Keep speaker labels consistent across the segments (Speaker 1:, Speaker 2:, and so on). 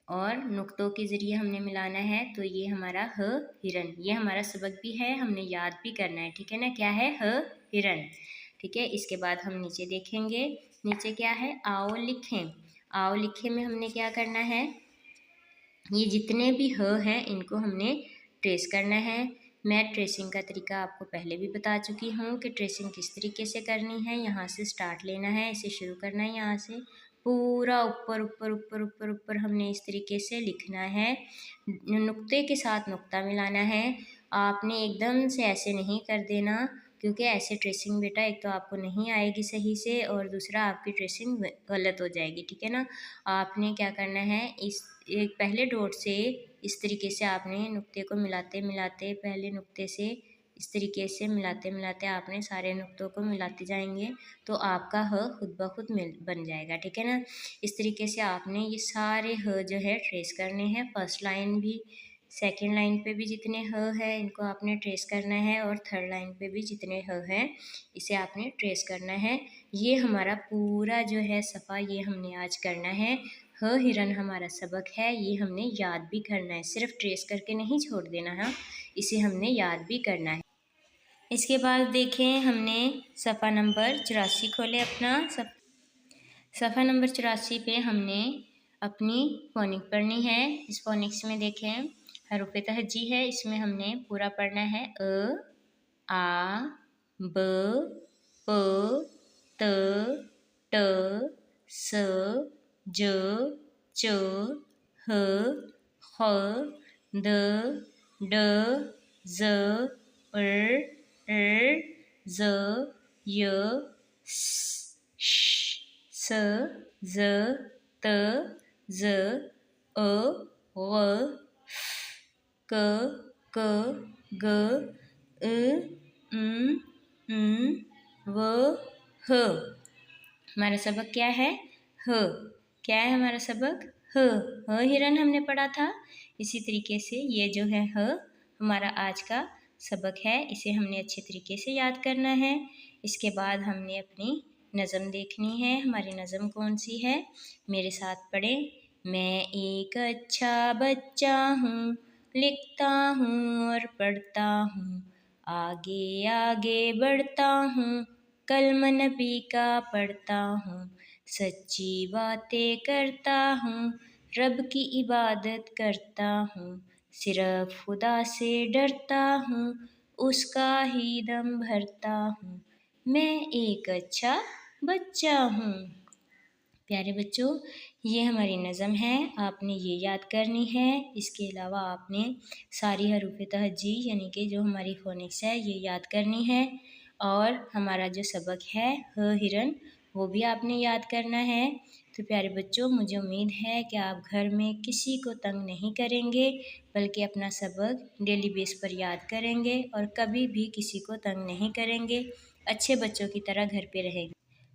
Speaker 1: और नुक्तों के ज़रिए हमने मिलाना है, तो ये हमारा ह हिरन। ये हमारा सबक भी है, हमने याद भी करना है, ठीक है ना। क्या है? ह हिरन, ठीक है। इसके बाद हम नीचे देखेंगे, नीचे क्या है? आओ लिखें। आओ लिखें में हमने क्या करना है, ये जितने भी ह हैं इनको हमने ट्रेस करना है। मैं ट्रेसिंग का तरीका आपको पहले भी बता चुकी हूँ कि ट्रेसिंग किस तरीके से करनी है। यहाँ से स्टार्ट लेना है, इसे शुरू करना है, यहाँ से पूरा ऊपर ऊपर ऊपर ऊपर ऊपर हमने इस तरीके से लिखना है। नुक्ते के साथ नुक्ता मिलाना है। आपने एकदम से ऐसे नहीं कर देना, क्योंकि ऐसे ट्रेसिंग बेटा एक तो आपको नहीं आएगी सही से, और दूसरा आपकी ट्रेसिंग गलत हो जाएगी, ठीक है ना। आपने क्या करना है, इस एक पहले डॉट से इस तरीके से आपने नुक्ते को मिलाते मिलाते, पहले नुक्ते से इस तरीके से मिलाते मिलाते आपने सारे नुक्तों को मिलाते जाएंगे, तो आपका ह खुद ब खुद बन जाएगा, ठीक है ना। इस तरीके से आपने ये सारे ह जो है ट्रेस करने हैं। फर्स्ट लाइन भी, सेकेंड लाइन पे भी जितने ह है इनको आपने ट्रेस करना है, और थर्ड लाइन पे भी जितने ह हैं इसे आपने ट्रेस करना है। ये हमारा पूरा जो है सफ़ा ये हमने आज करना है। ह हिरन हमारा सबक है, ये हमने याद भी करना है, सिर्फ ट्रेस करके नहीं छोड़ देना है, इसे हमने याद भी करना है। इसके बाद देखें, हमने सफ़ा नंबर 84 खोले अपना। सफ़ा नंबर 84 पे हमने अपनी फोनिक पढ़नी है। इस फोनिक्स में देखें हरूफ तहज्जी है, इसमें हमने पूरा पढ़ना है। आ ब प त ट स ज च ह ख द ड ज़ ज़ य श स ज़ त ज़ ग़ क ग व ह। हमारा सबक क्या है? ह। क्या है हमारा सबक? ह हिरन हमने पढ़ा था। इसी तरीके से ये जो है ह हमारा आज का सबक है, इसे हमने अच्छे तरीके से याद करना है। इसके बाद हमने अपनी नज़म देखनी है। हमारी नज़म कौन सी है? मेरे साथ पढ़ें। मैं एक अच्छा बच्चा हूँ, लिखता हूँ और पढ़ता हूँ, आगे आगे बढ़ता हूँ, कलम नबी का पढ़ता हूँ, सच्ची बातें करता हूँ, रब की इबादत करता हूँ, सिर्फ खुदा से डरता हूँ, उसका ही दम भरता हूँ, मैं एक अच्छा बच्चा हूँ। प्यारे बच्चों, ये हमारी नज़म है, आपने ये याद करनी है। इसके अलावा आपने सारी हरूफ तहज्जी यानी कि जो हमारी फोनिक्स है ये याद करनी है, और हमारा जो सबक है ह हिरन वो भी आपने याद करना है। तो प्यारे बच्चों, मुझे उम्मीद है कि आप घर में किसी को तंग नहीं करेंगे, बल्कि अपना सबक डेली बेस पर याद करेंगे और कभी भी किसी को तंग नहीं करेंगे, अच्छे बच्चों की तरह घर पे रहेंगे।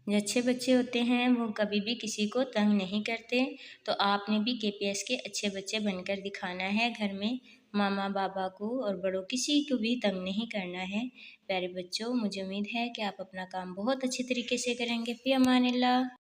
Speaker 1: जो अच्छे बच्चे होते हैं वो कभी भी किसी को तंग नहीं करते। तो आपने भी KPS के अच्छे बच्चे बनकर दिखाना है, घर में मामा बाबा को और बड़ों किसी को भी तंग नहीं करना है। प्यारे बच्चों, मुझे उम्मीद है कि आप अपना काम बहुत अच्छे तरीके से करेंगे। फ़ी अमानिल्लाह।